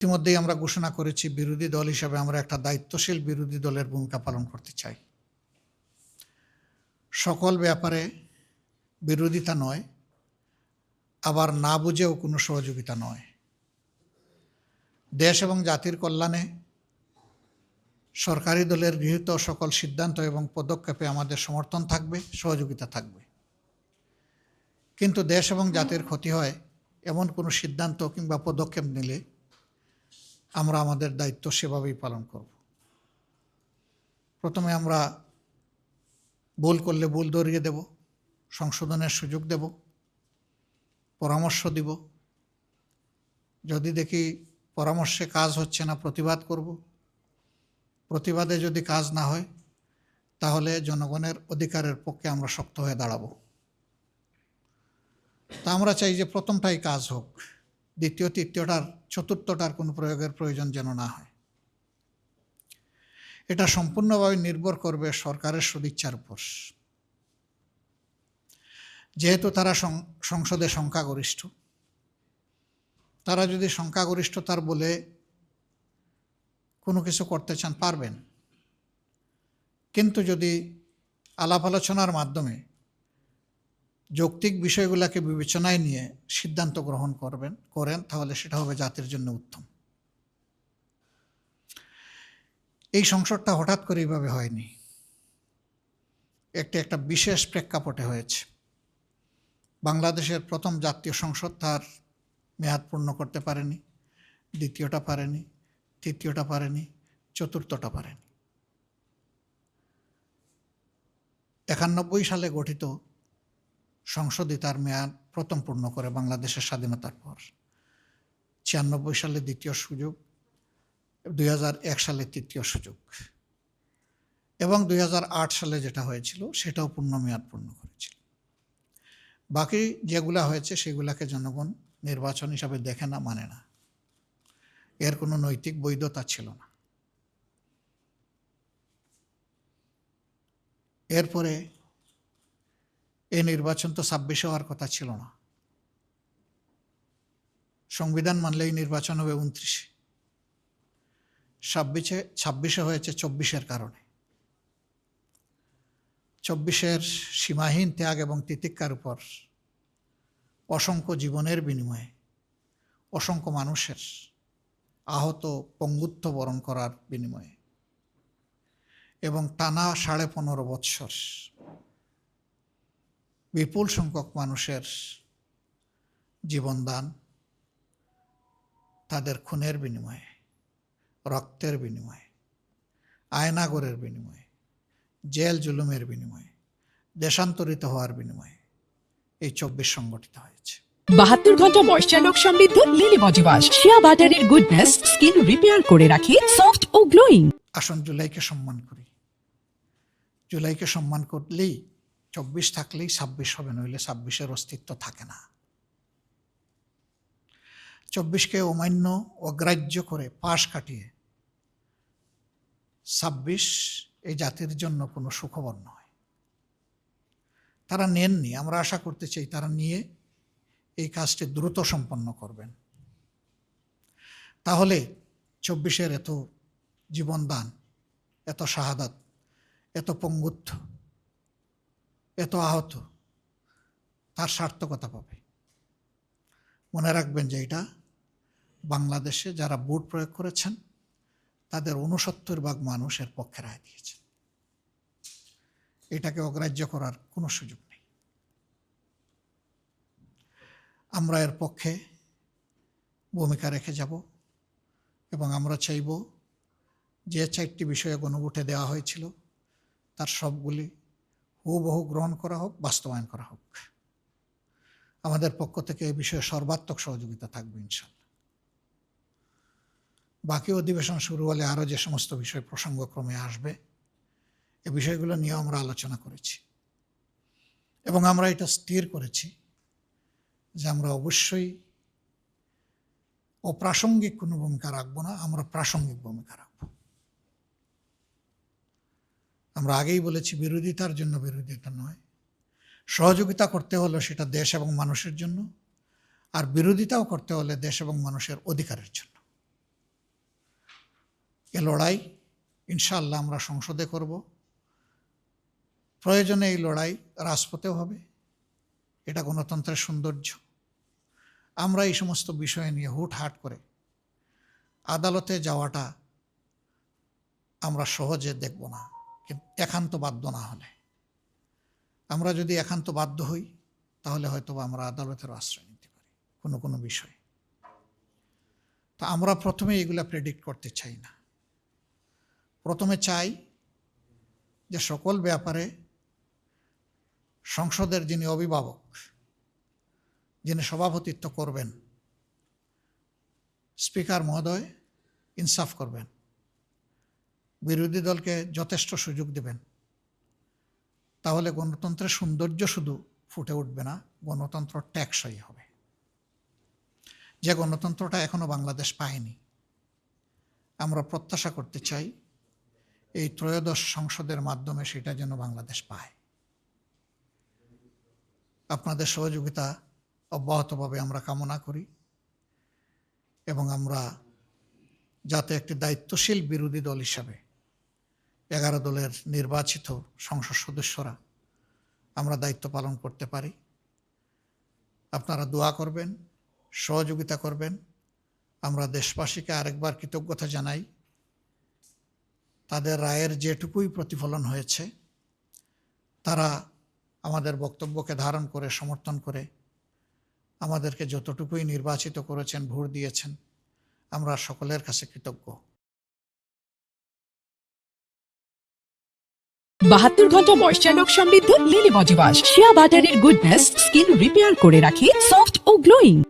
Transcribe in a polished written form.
ইতিমধ্যেই আমরা ঘোষণা করেছি বিরোধী দল হিসাবে আমরা একটা দায়িত্বশীল বিরোধী দলের ভূমিকা পালন করতে চাই। সকল ব্যাপারে বিরোধিতা নয়, আবার না বুঝেও কোনো সহযোগিতা নয়। দেশ এবং জাতির কল্যাণে সরকারি দলের গৃহীত সকল সিদ্ধান্ত এবং পদক্ষেপে আমাদের সমর্থন থাকবে, সহযোগিতা থাকবে। কিন্তু দেশ এবং জাতির ক্ষতি হয় এমন কোনো সিদ্ধান্ত কিংবা পদক্ষেপ নিলে আমরা আমাদের দায়িত্ব সেভাবেই পালন করব। প্রথমে আমরা ভুল করলে ভুল ধরিয়ে দেব, সংশোধনের সুযোগ দেব, পরামর্শ দিব। যদি দেখি পরামর্শে কাজ হচ্ছে না, প্রতিবাদ করব। প্রতিবাদে যদি কাজ না হয় তাহলে জনগণের অধিকারের পক্ষে আমরা শক্ত হয়ে দাঁড়াবো। তা আমরা চাই যে প্রথমটাই কাজ হোক, দ্বিতীয় তৃতীয়টার চতুর্থটার কোনো প্রয়োগের প্রয়োজন যেন না হয়। এটা সম্পূর্ণভাবে নির্ভর করবে সরকারের সদিচ্ছার উপর। যেহেতু তারা সংসদে সংখ্যাগরিষ্ঠ, তারা যদি সংখ্যাগরিষ্ঠতার বলে কোনো কিছু করতে চান পারবেন, কিন্তু যদি আলাপ আলোচনার মাধ্যমে যৌক্তিক বিষয়গুলোকে বিবেচনায় নিয়ে সিদ্ধান্ত গ্রহণ করেন তাহলে সেটা হবে জাতির জন্য উত্তম। এই সংসদটা হঠাৎ করে এইভাবে হয়নি, একটা বিশেষ প্রেক্ষাপটে হয়েছে। বাংলাদেশের প্রথম জাতীয় সংসদ তার মেয়াদ পূর্ণ করতে পারেনি, দ্বিতীয়টা পারেনি, তৃতীয়টা পারেনি, চতুর্থটা পারেনি। 91 সালে গঠিত সংসদই তার মেয়াদ প্রথম পূর্ণ করে বাংলাদেশের স্বাধীনতার পর। 96 সালে দ্বিতীয় সুযোগ, 2001 সালে তৃতীয় সুযোগ এবং 2008 সালে যেটা হয়েছিল সেটাও পূর্ণ মেয়াদ পূর্ণ করেছিল। বাকি যেগুলা হয়েছে সেগুলাকে জনগণ নির্বাচন হিসাবে দেখে না, মানে না। এর কোনো নৈতিক বৈধতা ছিল না। এরপরে এই নির্বাচন তো 26 হওয়ার কথা ছিল না। সংবিধান মানলে এই নির্বাচন হবে 29-এ। 26-এ হয়েছে 24-এর কারণে। 24-এর সীমাহীন ত্যাগ এবং তিতিক্ষার উপর অসংখ্য জীবনের বিনিময়ে অসংখ্য মানুষের আহত পঙ্গুত্ব বরণ করার বিনিময়ে এবং টানা 15.5 বৎসর বিপুল সংখ্যক মানুষের জীবনদান, তাদের খুনের বিনিময়ে, রক্তের বিনিময়ে, আয়নাগরের বিনিময়ে, জেল জুলুমের বিনিময়ে, দেশান্তরিত হওয়ার বিনিময়ে এই 24 সংগঠিত হয়েছে। 72 ঘন্টা ময়েশ্চার লক সমৃদ্ধ লিলি বডি ওয়াশ, শিয়া বাটারের গুডনেস স্কিন রিপেয়ার করে রাখে সফট ও গ্লোয়িং। আসুন জুলাইকে সম্মান করি। জুলাইকে সম্মান করলেই 24 থাকলেই 26 হবে, নইলে 26-এর অস্তিত্ব থাকে না। 24-কে অমান্য অগ্রাহ্য করে পাশ কাটিয়ে 26 এই জাতির জন্য কোনো সুখবর নয়। তারা নেননি, আমরা আশা করতে চাই তারা নিয়ে এই কাজটি দ্রুত সম্পন্ন করবেন। তাহলে 24-এর এত জীবনদান, এত শাহাদাত, এত পঙ্গুত্ব, এত আহত, তার সার্থকতা পাবে। মনে রাখবেন যে এটা বাংলাদেশে যারা ভোট প্রয়োগ করেছেন তাদের 69% মানুষের পক্ষে রায় দিয়েছে। এটাকে অগ্রাহ্য করার কোনো সুযোগ নেই। আমরা এর পক্ষে ভূমিকা রেখে যাব এবং আমরা চাইব যে 4টি বিষয়ে গণভোটে দেওয়া হয়েছিল তার সবগুলি হুবহু গ্রহণ করা হোক, বাস্তবায়ন করা হোক। আমাদের পক্ষ থেকে এই বিষয়ে সর্বাত্মক সহযোগিতা থাকবে ইনশাআল্লাহ। বাকি অধিবেশন শুরু হলে আরও যে সমস্ত বিষয় প্রসঙ্গক্রমে আসবে এই বিষয়গুলো নিয়ে আমরা আলোচনা করেছি এবং আমরা এটা স্থির করেছি যে আমরা অবশ্যই অপ্রাসঙ্গিক কোনো ভূমিকা রাখবো না, আমরা প্রাসঙ্গিক ভূমিকা রাখব। আমরা আগেই বলেছি বিরোধিতার জন্য বিরোধিতা নয়, সহযোগিতা করতে হলে সেটা দেশ এবং মানুষের জন্য, আর বিরোধিতাও করতে হলে দেশ এবং মানুষের অধিকারের জন্য। এ লড়াই ইনশাআল্লাহ আমরা সংসদে করব, প্রয়োজনে এই লড়াই রাজপথেও হবে। এটা গণতন্ত্রের সৌন্দর্য। আমরা এই সমস্ত বিষয় নিয়ে হুটহাট করে আদালতে যাওয়াটা আমরা সহজে দেখব না, কিন্তু একান্ত বাধ্য না হলে। আমরা যদি একান্ত বাধ্য হই তাহলে হয়তো আমরা আদালতের আশ্রয় নিতে পারি কোনো কোনো বিষয়ে। তা আমরা প্রথমে এগুলা প্রেডিক্ট করতে চাই না। প্রথমে চাই যে সকল ব্যাপারে সংসদের যিনি অভিভাবক, যিনি সভাপতিত্ব করবেন, স্পিকার মহোদয় ইনসাফ করবেন, বিরোধী দলকে যথেষ্ট সুযোগ দেবেন। তাহলে গণতন্ত্রের সৌন্দর্য শুধু ফুটে উঠবে না, গণতন্ত্র টেকসই হবে। যে গণতন্ত্রটা এখনো বাংলাদেশ পায়নি, আমরা প্রত্যাশা করতে চাই এই ত্রয়োদশ সংসদের মাধ্যমে সেটা যেন বাংলাদেশ পায়। আপনাদের সহযোগিতা অব্যাহতভাবে আমরা কামনা করি এবং আমরা যাতে একটি দায়িত্বশীল বিরোধী দল হিসাবে 11 দলের নির্বাচিত সংসদ সদস্যরা আমরা দায়িত্ব পালন করতে পারি। আপনারা দোয়া করবেন, সহযোগিতা করবেন। আমরা দেশবাসীকে আরেকবার কৃতজ্ঞতা জানাই। তাদের রায়ের যেটুকুই প্রতিফলন হয়েছে, তারা আমাদের বক্তব্যকে ধারণ করে সমর্থন করে আমাদেরকে যতটুকুই নির্বাচিত করেছেন, ভোট দিয়েছেন, আমরা সকলের কাছে কৃতজ্ঞ। 72 ঘন্টা ময়েশ্চার লক সমৃদ্ধ লিলি বডি ওয়াশ। শিয়া বাটারের গুডনেস স্কিন রিপেয়ার করে রাখে সফট ও গ্লোয়িং।